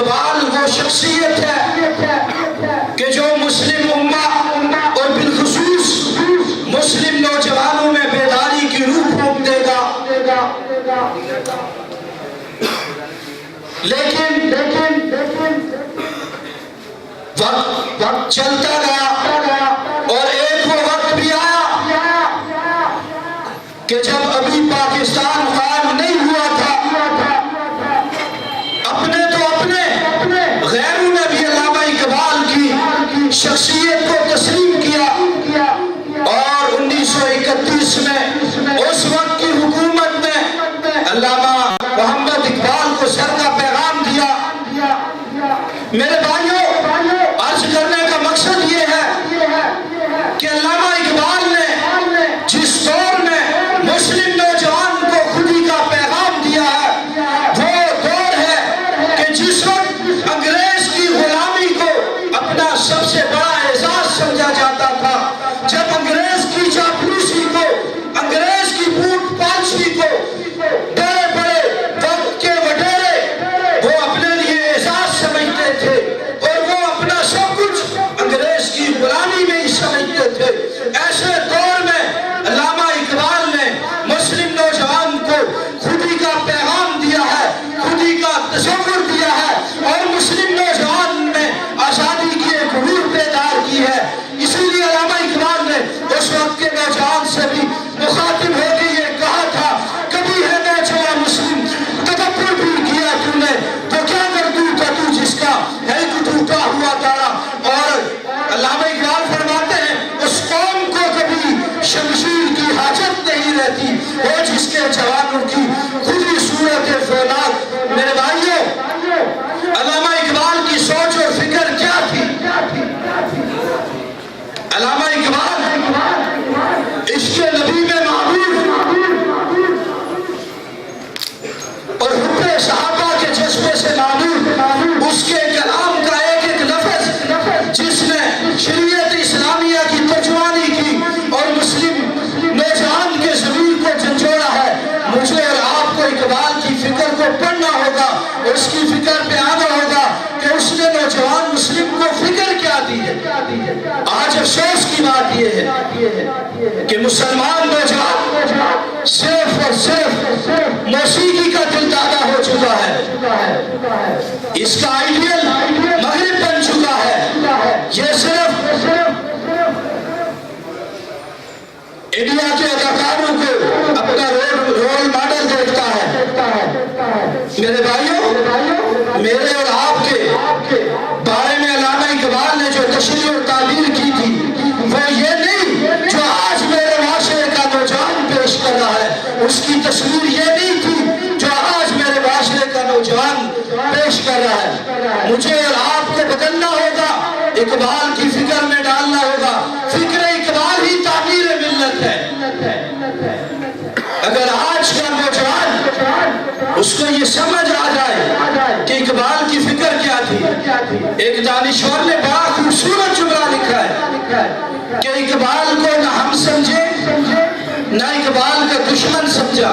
اقبال وہ شخصیت ہے کہ جو مسلم امہ اور بالخصوص مسلم نوجوانوں میں بیداری کی روح پھونک دے گا. لیکن وقت چلتا گیا اور ایک وہ وقت بھی آیا کہ جب ابھی پاکستان قائم نہیں ہوا تھا، اپنے غیروں نے بھی علامہ اقبال کی شخصیت کو تسلیم کیا اور 1931 میں اس وقت کی حکومت نے علامہ محمد اقبال کو سر کا پیغام دیا. میرے بھائیوں، عرض کرنے کا مقصد یہ ہے کہ علامہ اقبال نے جس دور میں مسلم نوجوان کو خودی کا پیغام دیا ہے، وہ دور ہے کہ جس وقت انگریز کی غلامی کو اپنا سب سے بڑا اعزاز سمجھا جاتا تھا، جب انگریز کی چاپلوسی کو، انگریز کی بوٹ پالشی کو بڑے بڑے وقت کے وڈیرے وہ اپنے لیے اعزاز سمجھتے تھے اور وہ اپنا سب کچھ انگریز کی غلامی میں ہی سمجھتے تھے. ایسے دور میں علامہ اقبال نے مسلم نوجوان کو خودی کا پیغام دیا ہے، خودی کا تصور دیا ہے اور مسلم نوجوان میں آزادی کی ایک روح بیدار کی ہے. اسی لیے علامہ اقبال نے اس وقت کے نوجوان سے بھی مخاطب ہو کے یہ کہا تھا، کبھی ہے نوجوان مسلم تدبر بھی کیا تو نے، تو کیا کر دوں کا تو جس کا ہے کہ ٹوٹا ہوا تارا. اور علامہ اقبال فرماتے ہیں اس قوم کو کبھی شمشیر کی حاجت نہیں رہتی وہ جس کے جوانوں کی خودی صورت فولاد. میرے بھائیوں، علامہ اقبال کی سوچ اور فکر کیا تھی؟ علامہ اقبال عشق نبی میں معبود اور حب صحابہ کے جذبے سے معبود، اس کے کلام کا ایک ایک لفظ جس نے شریعت اسلامیہ کی ترجمانی کی اور مسلم نوجوان کے ضمیر کو جھنجھوڑا ہے. مجھے اور آپ کو اقبال کی فکر کو پڑھنا ہوگا، اس کی فکر پہ آنا ہوگا کہ اس نے نوجوان مسلم کو فکر کیا دی ہے. آج افسوس کی بات یہ ہے کہ مسلمان نوجوان صرف اور صرف موسیقی کا دل دادا ہو چکا ہے، اس کا آئیڈیل مغرب بن چکا ہے. یہ صرف انڈیا کے اداکاروں کو اپنا رول ماڈل دیکھتا ہے. میرے بھائیوں، میرے اور آپ کے بارے میں علامہ اقبال نے جو تشریح اور تعبیر کی تھی وہ یہ نہیں جو آج میرے معاشرے کا نوجوان پیش کر رہا ہے. اس کی تصویر یہ نہیں تھی جو آج میرے معاشرے کا نوجوان پیش کر رہا ہے. مجھے اور آپ کو بدلنا ہوگا، اقبال کی فکر میں ڈالنا ہوگا. فکر اقبال ہی تعمیر ملت ہے. اگر آج کا نوجوان اس کو یہ سمجھ آ جائے کہ اقبال کی فکر کیا تھی. ایک دانشور نے بڑا خوبصورت جملہ لکھا ہے کہ اقبال کو نہ ہم سمجھے، نہ اقبال کا دشمن سمجھا،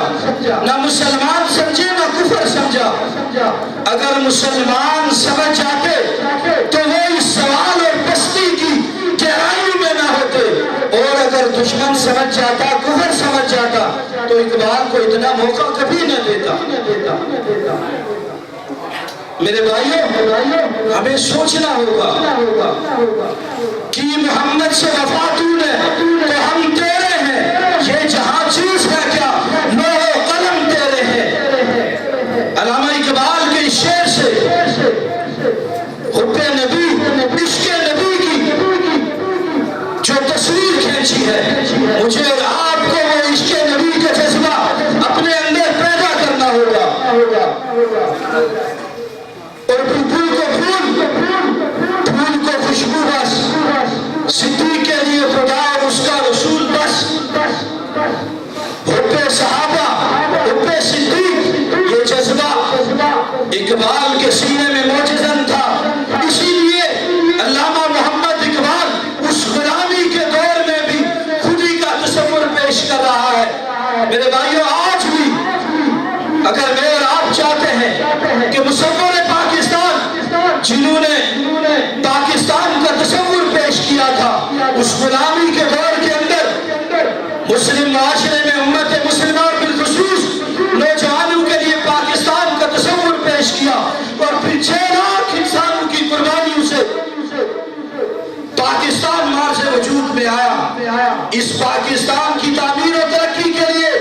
نہ مسلمان سمجھے نہ کفر سمجھا. اگر مسلمان سمجھ جاتے تو وہ اس سوال اور پستی کی گہرائیوں میں نہ ہوتے، اور اگر دشمن سمجھ جاتا، کفر سمجھ جاتا تو اقبال کو اتنا موقع کبھی نہ دیتا. میرے بھائیوں، ہمیں سوچنا ہوگا کہ محمد سے وفا تو نے تو ہم تیرے ہیں، یہ جہاں چیز ہے کیا لوح و قلم تیرے ہیں. علامہ اقبال کے شعر سے حب نبی، عشق نبی کی جو تصویر کھینچی ہے، مجھے اور آپ کو وہ عشق نبی کا جذبہ اپنے اندر پیدا کرنا ہوگا. اور پھول کو پھول کو خوشبو بس، صدیق کے لیے خدا اور اس کا رسول بس. اس پاکستان کی تعمیر و ترقی کے لیے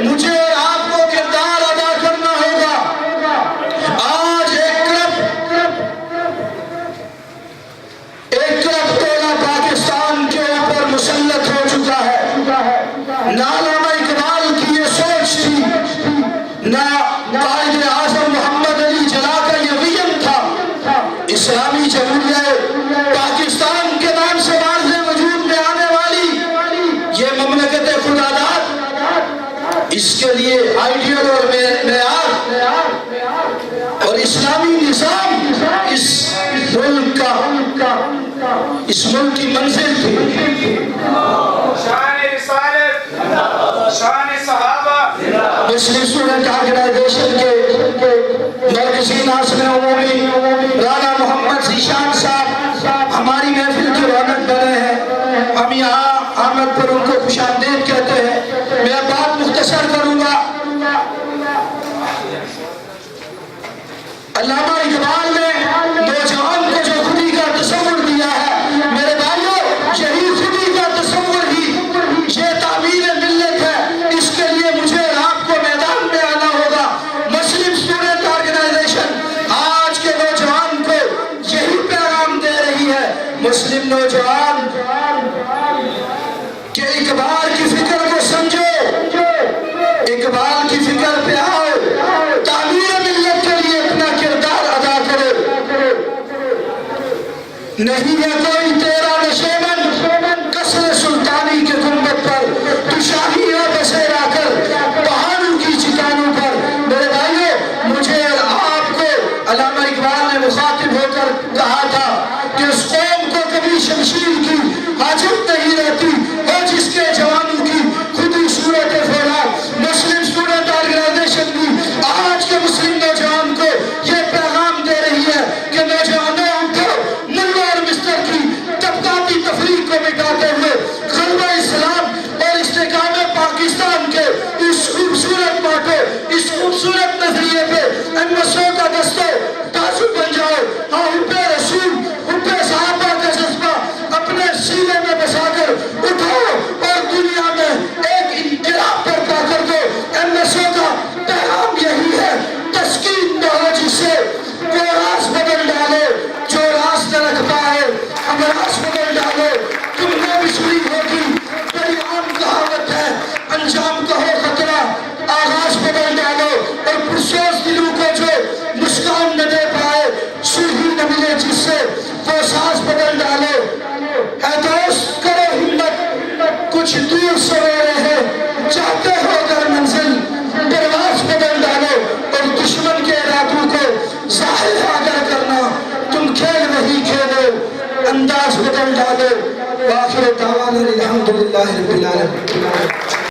مجھے اور آپ کو کردار ادا کرنا ہوگا۔ آج ایک طرف ٹولہ پاکستان کے اوپر مسلط ہو چکا ہے۔ نہ علامہ اقبال کی یہ سوچ تھی، نہ قائد اعظم محمد علی جناح کا یہ ویژن تھا۔ اسلامی جمہوریہ پاکستان کے نام سے واضح وجود میں آنے والی یہ مملکت خداداد، اس کے لیے آئیڈیل اور معیار اور اسلامی نظام اس ملک کی منزل تھی۔ شان رسالت، شان صحابہ۔ مسلم اسٹوڈنٹ آرگنائزیشن کے مرکزی ناظم عمومی رانا محمد ذیشان صاحب ہماری محفل کی رونق بنے ہیں۔ ہم یہاں آمد پر ان کو خوش آمدید کہتے ہیں۔ میں بات مختصر کروں گا۔ علامہ اقبال نے نوجوان کو جو خودی کا تصور دیا ہے، میرے بھائیوں، یہی خودی کا تصور ہی یہ تعمیر ملت ہے۔ اس کے لیے مجھے اور آپ کو میدان میں آنا ہوگا۔ مسلم اسٹوڈنٹ آرگنائزیشن آج کے نوجوان کو یہی پیغام دے رہی ہے، مسلم نوجوان، کہ اقبال کی فکر کو سمجھو، اقبال کی فکر پہ آؤ، تعمیر ملت کے لیے اپنا کردار ادا کرو۔ نہیں ہے کوئی تیرا نشیمن قصر سلطانی کے گنبد پر، تو شاہی ہے بسیرا کر پہاڑوں کی چٹانوں پر۔ میرے بھائیوں، مجھے اور آپ کو علامہ اقبال نے مخاطب ہو کر کہا تھا کہ اس قوم کو کبھی شمشیر کی حاجت نہیں رہتی، اور جس کے جوانوں کی خودی صورت فولاد۔ مسلم اسٹوڈنٹ آرگنائزیشن بھی آج کے مسلم نوجوان کو یہ پیغام دے رہی ہے کہ نوجوانوں اٹھو، ملہ اور مستر کی طبقاتی تفریق کو مٹاتے ہوئے غلبہ اسلام اور استحکام پاکستان کے اس خوبصورت ماٹو، اس خوبصورت نظریے پہ MSO کا دستو تازو بن جاؤ۔ ہاں، حب رسول، حب صحابہ کا جذبہ اپنے سینے میں بسا کر اٹھو اور دنیا میں ایک انقلاب برپا کر دو۔ MSO کا پیغام یہی ہے، تسکین دو جس سے وہ راز بدل ڈالو جو راز نہ رکھ پائے، ہم راز بدل ڈالو، تم نے بھی سنی ہوگی، بڑی عام کہاوت ہے، انجام کا ہو خطرہ، آغاز بدل ڈالو، اور پرسوز دلوں کو جو مسکان نہ دے پائے، سرہی نہ ملے جس سے وہ ساز بدل ڈالو۔ اے دوست کرو ہمت، کچھ دور سویرے ہیں، چاہتے ہو اگر منزل، پرواز بدل ڈالو، اور دشمن کے ارادوں کو ظاہر اگر کرنا، تم کھیل وہی کھیلو، انداز بدل ڈالو۔ وآخر دعوانا الحمدللہ رب العالمین۔